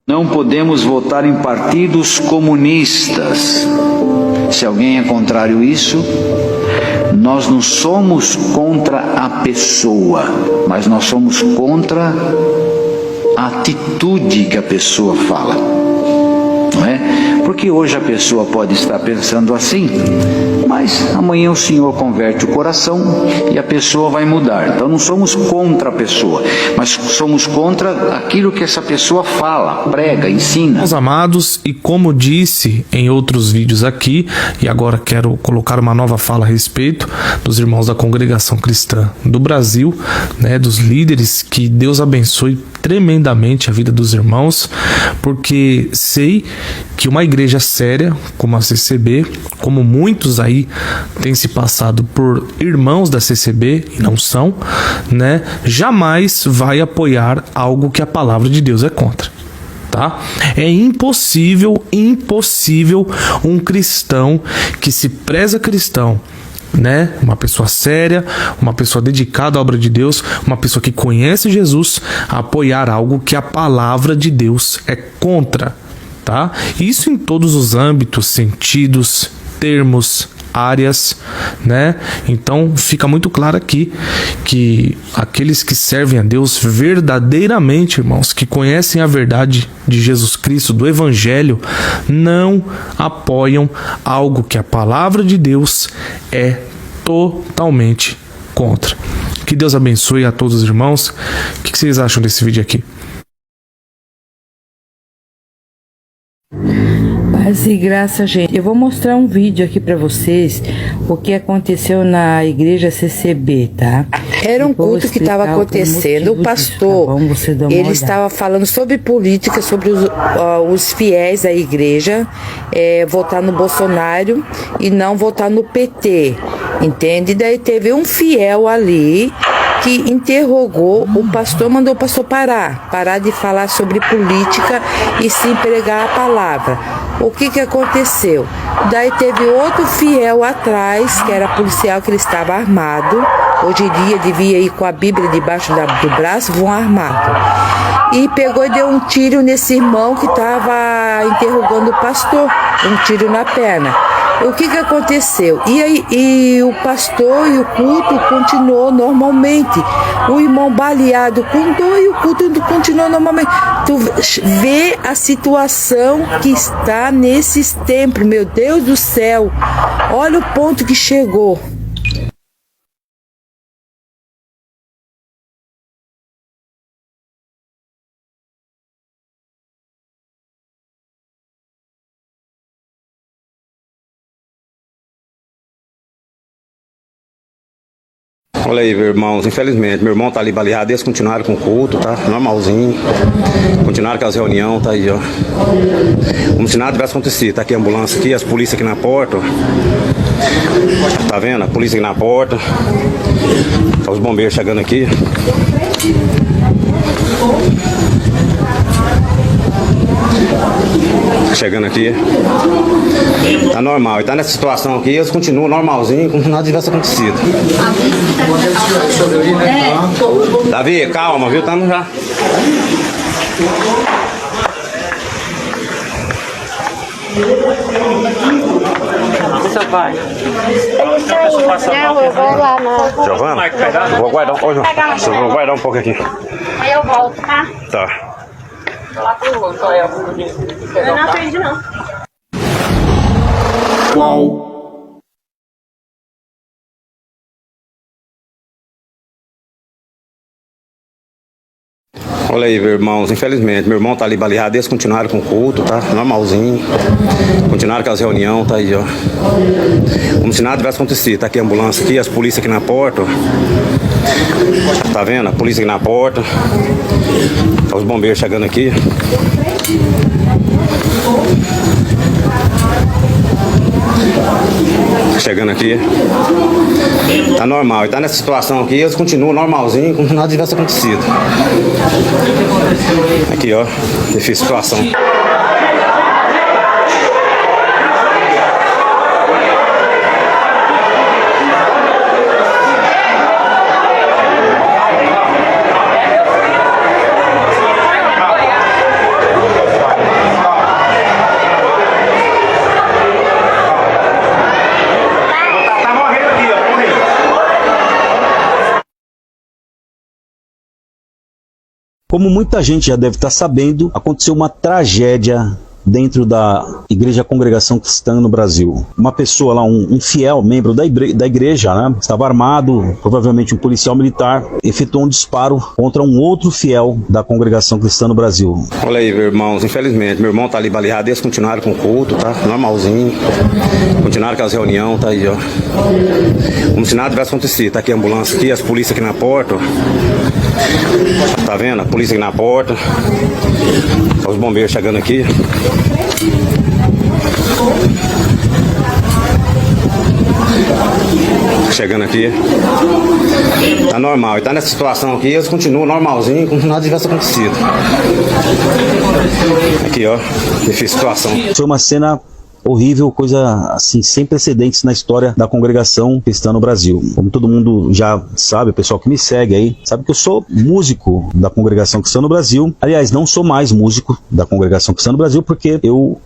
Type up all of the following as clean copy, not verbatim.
Não podemos votar em partidos comunistas. Se alguém é contrário a isso, nós não somos contra a pessoa, mas nós somos contra a atitude que a pessoa fala, não é? Porque hoje a pessoa pode estar pensando assim, mas amanhã o Senhor converte o coração e a pessoa vai mudar. Então não somos contra a pessoa, mas somos contra aquilo que essa pessoa fala, prega, ensina. Meus amados, e como disse em outros vídeos aqui, e agora quero colocar uma nova fala a respeito dos irmãos da Congregação Cristã do Brasil, né, dos líderes, que Deus abençoe tremendamente a vida dos irmãos, porque sei que uma igreja séria como a CCB, como muitos aí têm se passado por irmãos da CCB e não são, né, jamais vai apoiar algo que a palavra de Deus é contra. Tá? É impossível um cristão que se preza cristão, né? Uma pessoa séria, uma pessoa dedicada à obra de Deus, uma pessoa que conhece Jesus, apoiar algo que a palavra de Deus é contra, tá? Isso em todos os âmbitos, sentidos, termos, áreas, né? Então fica muito claro aqui que aqueles que servem a Deus verdadeiramente, irmãos, que conhecem a verdade de Jesus Cristo, do Evangelho, não apoiam algo que a palavra de Deus é totalmente contra. Que Deus abençoe a todos os irmãos. O que vocês acham desse vídeo aqui? Paz e graça, gente. Eu vou mostrar um vídeo aqui pra vocês o que aconteceu na igreja CCB, tá? Era um culto que estava acontecendo. O pastor, ele estava falando sobre política, sobre os fiéis da igreja votar no Bolsonaro e não votar no PT, entende? Daí teve um fiel ali que interrogou o pastor, mandou o pastor parar de falar sobre política e sim pregar a palavra. O que aconteceu? Daí teve outro fiel atrás, que era policial, que ele estava armado. Hoje em dia devia ir com a Bíblia debaixo do braço, vão armado. E pegou e deu um tiro nesse irmão que estava interrogando o pastor, um tiro na perna. O que aconteceu? E o pastor e o culto continuou normalmente. O irmão baleado com dor e o culto continuou normalmente. Tu vê a situação que está nesses tempos, meu Deus do céu. Olha o ponto que chegou. Olha aí, meus irmãos, infelizmente, meu irmão tá ali baleado, eles continuaram com o culto, tá? Normalzinho. Continuaram com as reuniões, tá aí, ó. Como se nada tivesse acontecido. Tá aqui a ambulância aqui, as polícias aqui na porta, ó. Tá vendo? A polícia aqui na porta. Tá os bombeiros chegando aqui. Chegando aqui. Tá normal. E tá nessa situação aqui, eles continuam normalzinho, como se nada tivesse acontecido. Davi, calma, viu? Tamo já. Você vai? Não, eu vou lá na... Giovana? Eu vou guardar um... Ô, João, eu vou guardar um pouco aqui. Aí eu volto, tá? Tá. Eu não aprendi, não. Qual? Olha aí, meus irmãos, infelizmente, meu irmão tá ali baleado, eles continuaram com o culto, tá? Normalzinho. Continuaram com as reuniões, tá aí, ó. Como se nada tivesse acontecido. Tá aqui a ambulância aqui, as polícias aqui na porta, ó. Tá vendo? A polícia aqui na porta. Tá os bombeiros chegando aqui. Chegando aqui. Tá normal. E tá nessa situação aqui, eles continuam normalzinho, como se nada tivesse acontecido. Aqui, ó. Difícil situação. Como muita gente já deve estar sabendo, aconteceu uma tragédia dentro da Igreja Congregação Cristã no Brasil. Uma pessoa lá, um fiel membro da igreja, né, estava armado, provavelmente um policial militar, efetuou um disparo contra um outro fiel da Congregação Cristã no Brasil. Olha aí, irmãos, infelizmente, meu irmão tá ali baleado, eles continuaram com o culto, tá? Normalzinho. Continuaram com as reuniões, tá aí, ó. Como se nada tivesse acontecido. Tá aqui a ambulância aqui, as polícias aqui na porta, ó. Tá vendo? A polícia aqui na porta. Os bombeiros chegando aqui. Chegando aqui. Tá normal. E tá nessa situação aqui, eles continuam normalzinho, como se nada tivesse acontecido. Aqui, ó. Difícil situação. Foi uma cena horrível, coisa assim, sem precedentes na história da Congregação Cristã no Brasil. Como todo mundo já sabe, o pessoal que me segue aí, sabe que eu sou músico da Congregação Cristã no Brasil. Aliás, não sou mais músico da Congregação Cristã no Brasil, porque eu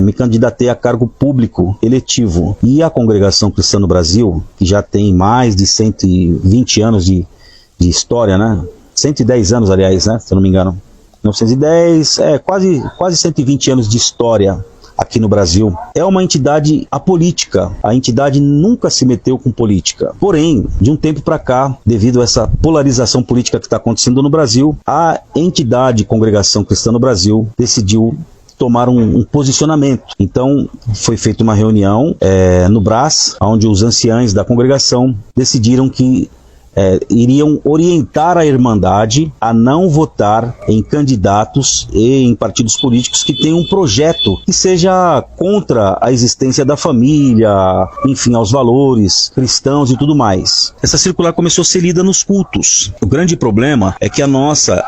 me candidatei a cargo público eletivo. E a Congregação Cristã no Brasil, que já tem mais de 120 anos de história, né? 110 anos, aliás, né? Se eu não me engano. 1910, quase 120 anos de história aqui no Brasil. É uma entidade apolítica. A entidade nunca se meteu com política. Porém, de um tempo para cá, devido a essa polarização política que está acontecendo no Brasil, a entidade Congregação Cristã no Brasil decidiu tomar um posicionamento. Então, foi feita uma reunião no Brás, onde os anciães da congregação decidiram que iriam orientar a Irmandade a não votar em candidatos e em partidos políticos que tenham um projeto que seja contra a existência da família, enfim, aos valores cristãos e tudo mais. Essa circular começou a ser lida nos cultos. O grande problema é que a nossa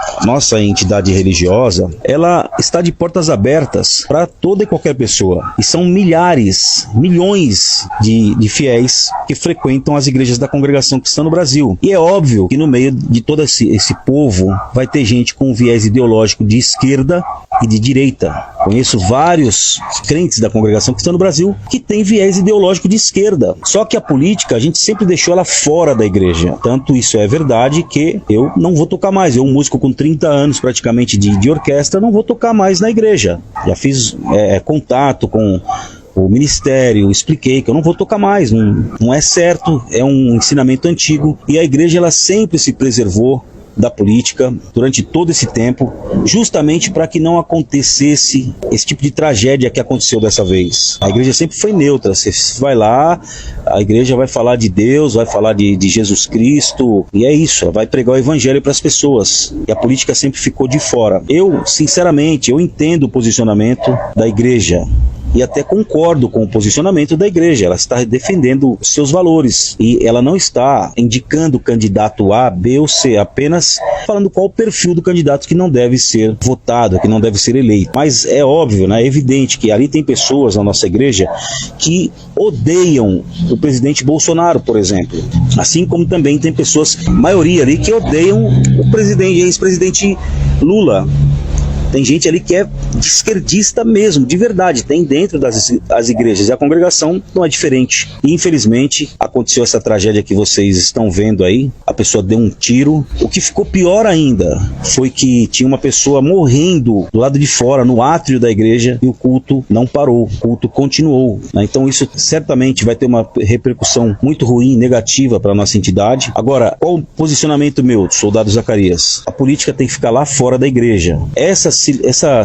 entidade religiosa, ela está de portas abertas para toda e qualquer pessoa. E são milhões de fiéis que frequentam as igrejas da Congregação Cristã no Brasil. E é óbvio que no meio de todo esse povo vai ter gente com viés ideológico de esquerda e de direita. Conheço vários crentes da Congregação Cristã no Brasil que têm viés ideológico de esquerda. Só que a política, a gente sempre deixou ela fora da igreja. Tanto isso é verdade que eu não vou tocar mais. Eu, um músico com 30 anos praticamente de orquestra, não vou tocar mais na igreja. Já fiz contato com o ministério, expliquei que eu não vou tocar mais, não é certo, é um ensinamento antigo, e a igreja ela sempre se preservou da política durante todo esse tempo, justamente para que não acontecesse esse tipo de tragédia que aconteceu dessa vez. A igreja sempre foi neutra. Você vai lá, a igreja vai falar de Deus, vai falar de Jesus Cristo, e é isso, vai pregar o evangelho para as pessoas, e a política sempre ficou de fora. Eu, sinceramente, eu entendo o posicionamento da igreja, e até concordo com o posicionamento da igreja. Ela está defendendo seus valores e ela não está indicando candidato A, B ou C, apenas falando qual o perfil do candidato que não deve ser votado, que não deve ser eleito. Mas é óbvio, né, é evidente que ali tem pessoas na nossa igreja que odeiam o presidente Bolsonaro, por exemplo. Assim como também tem pessoas, maioria ali, que odeiam o ex-presidente Lula. Tem gente ali que é esquerdista mesmo, de verdade, tem dentro das igrejas, e a congregação não é diferente. E infelizmente aconteceu essa tragédia que vocês estão vendo aí, a pessoa deu um tiro. O que ficou pior ainda foi que tinha uma pessoa morrendo do lado de fora, no átrio da igreja, e o culto não parou, o culto continuou, né? Então isso certamente vai ter uma repercussão muito ruim, negativa para a nossa entidade. Agora, qual o posicionamento meu, soldado Zacarias? A política tem que ficar lá fora da igreja. Essa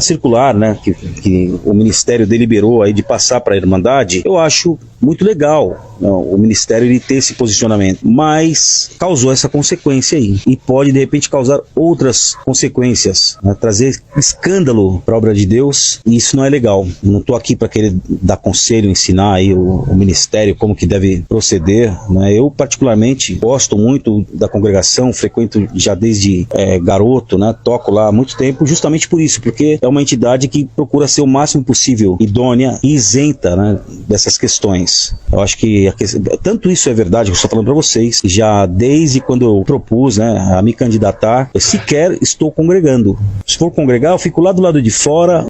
circular, né, que o Ministério deliberou aí de passar para a Irmandade, eu acho muito legal, né, o Ministério ele ter esse posicionamento, mas causou essa consequência aí, e pode de repente causar outras consequências, né, trazer escândalo para a obra de Deus, e isso não é legal. Eu não estou aqui para querer dar conselho, ensinar aí o Ministério como que deve proceder, né. Eu particularmente gosto muito da congregação, frequento já desde garoto, né, toco lá há muito tempo, justamente por isso, porque é uma entidade que procura ser o máximo possível idônea e isenta, né, dessas questões. Eu acho que tanto isso é verdade que eu estou falando para vocês, já desde quando eu propus, né, a me candidatar, eu sequer estou congregando. Se for congregar, eu fico lá do lado de fora.